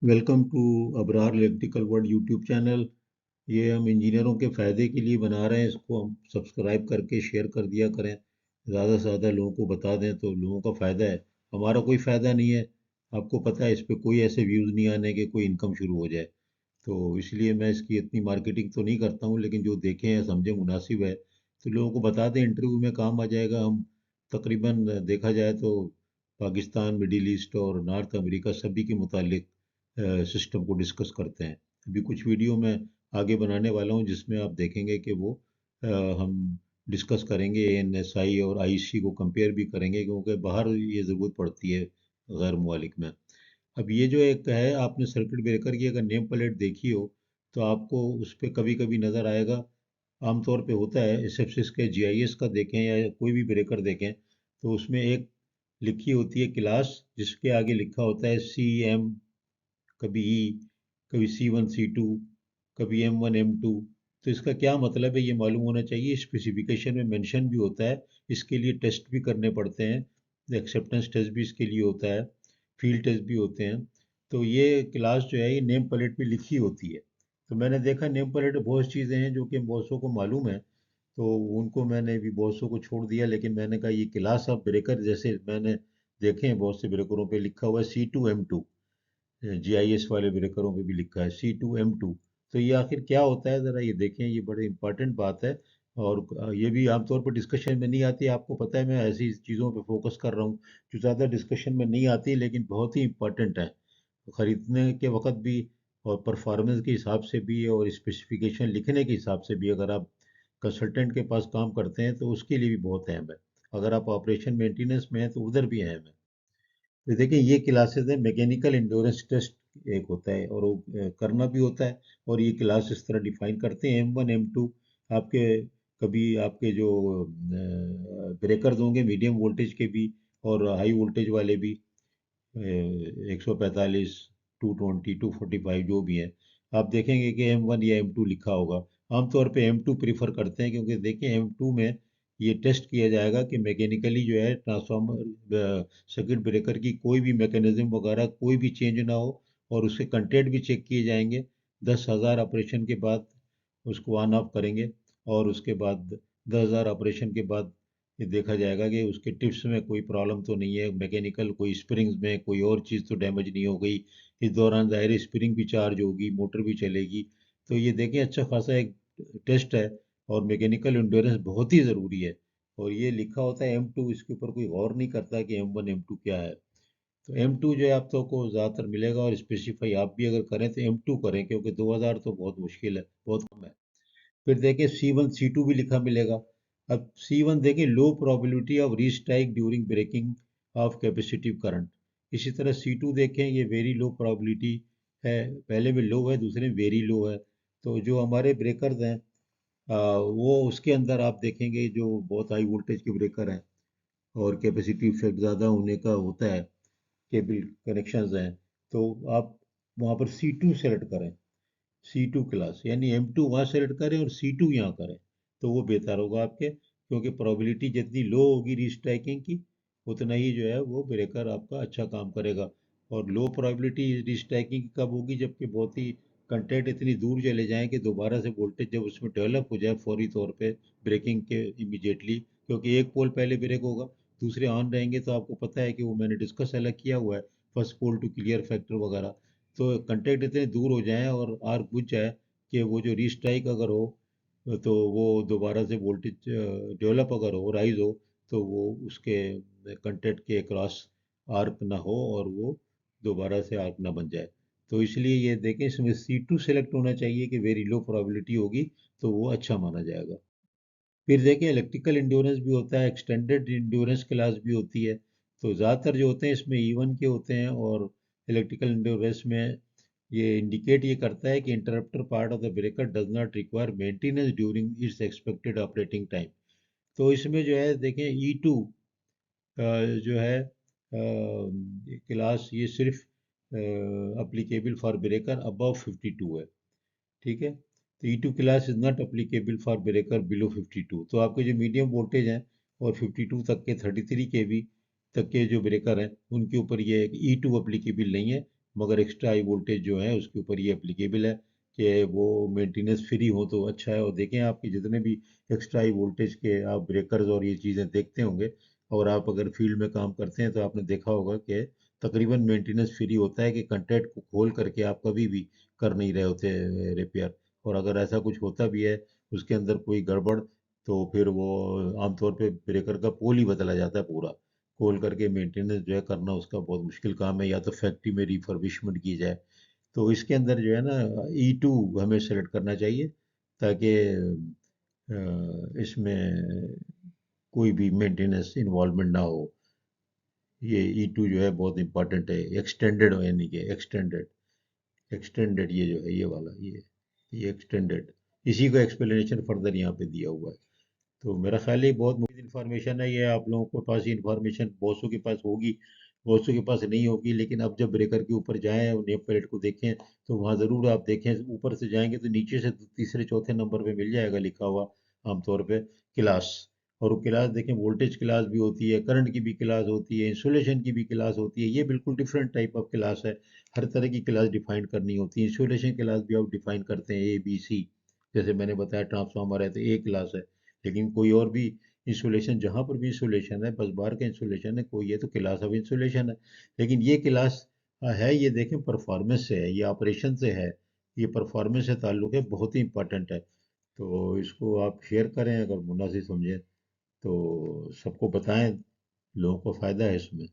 Welcome to Abrar electrical world YouTube channel. ये हम इंजीनियरों के फ़ायदे के लिए बना रहे हैं। इसको हम सब्सक्राइब करके शेयर कर दिया करें, ज़्यादा से ज़्यादा लोगों को बता दें तो लोगों का फ़ायदा है। हमारा कोई फ़ायदा नहीं है। आपको पता है इस पे कोई ऐसे व्यूज़ नहीं आने कि कोई इनकम शुरू हो जाए। तो इसलिए मैं इसकी इतनी मार्केटिंग तो नहीं करता हूँ, लेकिन जो देखें या समझे मुनासिब है तो लोगों को बता दें, इंटरव्यू में काम आ जाएगा। हम तकरीबन देखा जाए तो पाकिस्तान, मिडिल ईस्ट और नॉर्थ अमेरिका सभी के मुतालिक सिस्टम को डिस्कस करते हैं। अभी कुछ वीडियो मैं आगे बनाने वाला हूँ जिसमें आप देखेंगे कि वो हम डिस्कस करेंगे, एएनएसआई और आईसी को कंपेयर भी करेंगे, क्योंकि बाहर ये ज़रूरत पड़ती है गैर मुमालिक में। अब ये जो एक है, आपने सर्किट ब्रेकर की अगर नेम प्लेट देखी हो तो आपको उस पर कभी कभी नज़र आएगा। आमतौर पे होता है एसएफसिस के जीआईएस का देखें या कोई भी ब्रेकर देखें तो उसमें एक लिखी होती है क्लास, जिसके आगे लिखा होता है सी एम, कभी ई, कभी C1 C2, कभी M1 M2। तो इसका क्या मतलब है ये मालूम होना चाहिए। स्पेसिफिकेशन में मेंशन भी होता है। इसके लिए टेस्ट भी करने पड़ते हैं, एक्सेप्टेंस टेस्ट भी इसके लिए होता है, फील्ड टेस्ट भी होते हैं। तो ये क्लास जो है ये नेम प्लेट पे लिखी होती है। तो मैंने देखा नेम प्लेट बहुत चीज़ें हैं जो कि बॉसों को मालूम है, तो उनको मैंने भी बॉसों को छोड़ दिया। लेकिन मैंने कहा ये क्लास ऑफ ब्रेकर, जैसे मैंने देखे हैं बहुत से ब्रेकरों पे लिखा हुआ है C2 M2, जीआईएस वाले ब्रेकरों पे भी लिखा है C2 M2। तो ये आखिर क्या होता है, ज़रा ये देखें, ये बड़े इंपॉर्टेंट बात है। और ये भी आमतौर पर डिस्कशन में नहीं आती। आपको पता है मैं ऐसी चीज़ों पे फोकस कर रहा हूँ जो ज़्यादा डिस्कशन में नहीं आती लेकिन बहुत ही इंपॉर्टेंट है ख़रीदने के वक्त भी, और परफॉर्मेंस के हिसाब से भी, और स्पेसिफिकेशन लिखने के हिसाब से भी। अगर आप कंसल्टेंट के पास काम करते हैं तो उसके लिए भी बहुत अहम है। अगर आप ऑपरेशन मेंटेनेंस में हैं तो उधर भी अहम है। तो देखिए ये क्लासेस है, मैकेनिकल इंड्योरेंस टेस्ट एक होता है और वो करना भी होता है। और ये क्लास इस तरह डिफाइन करते हैं M1 M2। आपके कभी आपके जो ब्रेकर्स होंगे मीडियम वोल्टेज के भी और हाई वोल्टेज वाले भी, 145, 220, 245 जो भी है, आप देखेंगे कि M1 या M2 लिखा होगा। आमतौर पे M2 प्रीफर करते हैं, क्योंकि देखिए M2 में ये टेस्ट किया जाएगा कि मैकेनिकली जो है ट्रांसफार्मर, सर्किट ब्रेकर की कोई भी मैकेनिज्म वगैरह कोई भी चेंज ना हो, और उसके कंटेंट भी चेक किए जाएंगे। 10,000 ऑपरेशन के बाद उसको ऑन ऑफ करेंगे, और उसके बाद 10,000 ऑपरेशन के बाद ये देखा जाएगा कि उसके टिप्स में कोई प्रॉब्लम तो नहीं है, मैकेनिकल कोई स्प्रिंग्स में कोई और चीज़ तो डैमेज नहीं हो गई। इस दौरान ज़ाहिर स्प्रिंग भी चार्ज होगी, मोटर भी चलेगी। तो ये देखें अच्छा खासा एक टेस्ट है। और मैकेनिकल इंड्योरेंस बहुत ही ज़रूरी है। और ये लिखा होता है M2, इसके ऊपर कोई गौर नहीं करता कि M1 M2 क्या है। तो M2 जो है आप तो को ज़्यादातर मिलेगा, और स्पेसिफाई आप भी अगर करें तो M2 करें, क्योंकि 2,000 तो बहुत मुश्किल है, बहुत कम है। फिर देखें C1 C2 भी लिखा मिलेगा। अब C1 देखें low probability of restrike during breaking of capacitive current. इसी तरह C2 देखें, ये वेरी लो प्रोबेबिलिटी है, पहले में लो है, दूसरे में वेरी लो है। तो जो हमारे ब्रेकर्स हैं, वो उसके अंदर आप देखेंगे जो बहुत हाई वोल्टेज के ब्रेकर हैं और कैपेसिटी इफेक्ट ज़्यादा होने का होता है, केबल कनेक्शंस हैं, तो आप वहाँ पर C2 सेलेक्ट करें। C2 क्लास यानी M2 वहाँ सेलेक्ट करें और C2 यहाँ करें, तो वो बेहतर होगा आपके, क्योंकि प्रोबेबिलिटी जितनी लो होगी रीस्ट्राइकिंग की, उतना ही जो है वो ब्रेकर आपका अच्छा काम करेगा। और लो प्रोबेबिलिटी रीस्ट्राइकिंग कब होगी, जबकि बहुत ही कंटेंट इतनी दूर चले जाएं कि दोबारा से वोल्टेज जब उसमें डेवलप हो जाए फौरी तौर पे ब्रेकिंग के इमीडिएटली, क्योंकि एक पोल पहले ब्रेक होगा, दूसरे ऑन रहेंगे। तो आपको पता है कि वो मैंने डिस्कस अलग किया हुआ है, first pole to clear factor वगैरह। तो कंटेक्ट इतने दूर हो जाएं और आर्क बुझ जाए कि वो जो रीस्ट्राइक अगर हो तो वो दोबारा से वोल्टेज डेवलप अगर हो, राइज हो, तो वो उसके कंटेक्ट के क्रॉस आर्क ना हो और वो दोबारा से आर्क ना बन जाए। तो इसलिए ये देखें, इसमें C2 सेलेक्ट होना चाहिए कि वेरी लो प्रोबेबिलिटी होगी, तो वो अच्छा माना जाएगा। फिर देखें इलेक्ट्रिकल इंड्योरेंस भी होता है, एक्सटेंडेड इंड्योरेंस क्लास भी होती है। तो ज़्यादातर जो होते हैं इसमें E1 के होते हैं। और इलेक्ट्रिकल इंड्योरेंस में ये इंडिकेट ये करता है कि interrupter part of the breaker does not require maintenance during its expected operating time. तो इसमें जो है देखें E2 जो है क्लास, ये सिर्फ अप्लीकेबल फॉर ब्रेकर अबव 52 है। ठीक है, तो E2 class is not applicable for breaker below 52। तो आपके जो मीडियम वोल्टेज हैं और 52 तक के 33 kV तक के जो ब्रेकर हैं उनके ऊपर ये E2 अप्लीकेबल नहीं है। मगर एक्स्ट्रा हाई वोल्टेज जो है उसके ऊपर ये एप्लीकेबल है कि वो मेंटेनेंस फ्री हो तो अच्छा है। और देखें आपके जितने भी एक्स्ट्रा हाई वोल्टेज के आप ब्रेकर्स और ये चीज़ें देखते होंगे, और आप अगर फील्ड में काम करते हैं तो आपने देखा होगा कि तकरीबन मेंटेनेंस फ्री होता है, कि कंटेंट को खोल करके आप कभी भी कर नहीं रहे होते रिपेयर। और अगर ऐसा कुछ होता भी है उसके अंदर कोई गड़बड़, तो फिर वो आमतौर पे ब्रेकर का पोल ही बदला जाता है पूरा। खोल करके मेंटेनेंस जो है करना उसका बहुत मुश्किल काम है, या तो फैक्ट्री में रिफर्बिशमेंट की जाए। तो इसके अंदर जो है ना E2 हमें सेलेक्ट करना चाहिए, ताकि इसमें कोई भी मेंटेनेंस इन्वॉल्वमेंट ना हो। ये E2 जो है बहुत इंपॉर्टेंट है, एक्सटेंडेड यानी कि एक्सटेंडेड ये जो है ये वाला ये एक्सटेंडेड, इसी का एक्सप्लेनेशन फर्दर यहाँ पे दिया हुआ है। तो मेरा ख्याल है बहुत मुफीद इन्फॉर्मेशन है ये, आप लोगों के पास ये इन्फॉर्मेशन बहुतों के पास होगी, बहुतों के पास नहीं होगी, लेकिन अब जब ब्रेकर के ऊपर जाएं और नेम प्लेट को देखें तो वहाँ ज़रूर आप देखें, ऊपर से जाएंगे तो नीचे से तीसरे चौथे नंबर पे मिल जाएगा लिखा हुआ आमतौर पे क्लास। और वो क्लास देखें, वोल्टेज क्लास भी होती है, करंट की भी क्लास होती है, इंसुलेशन की भी क्लास होती है, ये बिल्कुल डिफरेंट टाइप ऑफ क्लास है। हर तरह की क्लास डिफाइन करनी होती है। इंसुलेशन क्लास भी आप डिफाइन करते हैं A B C, जैसे मैंने बताया ट्रांसफार्मर है तो A क्लास है, लेकिन कोई और भी इंसुलेशन, जहाँ पर भी इंसुलेशन है, बस बार का इंसुलेशन है कोई है तो क्लास ऑफ इंसुलेशन है। लेकिन ये क्लास है, ये देखें परफॉर्मेंस से है, ये ऑपरेशन से है, ये परफॉर्मेंस से ताल्लुक है, बहुत ही इंपॉर्टेंट है। तो इसको आप शेयर करें अगर मुनासिब समझें तो, सबको बताएं, लोगों को फ़ायदा है इसमें।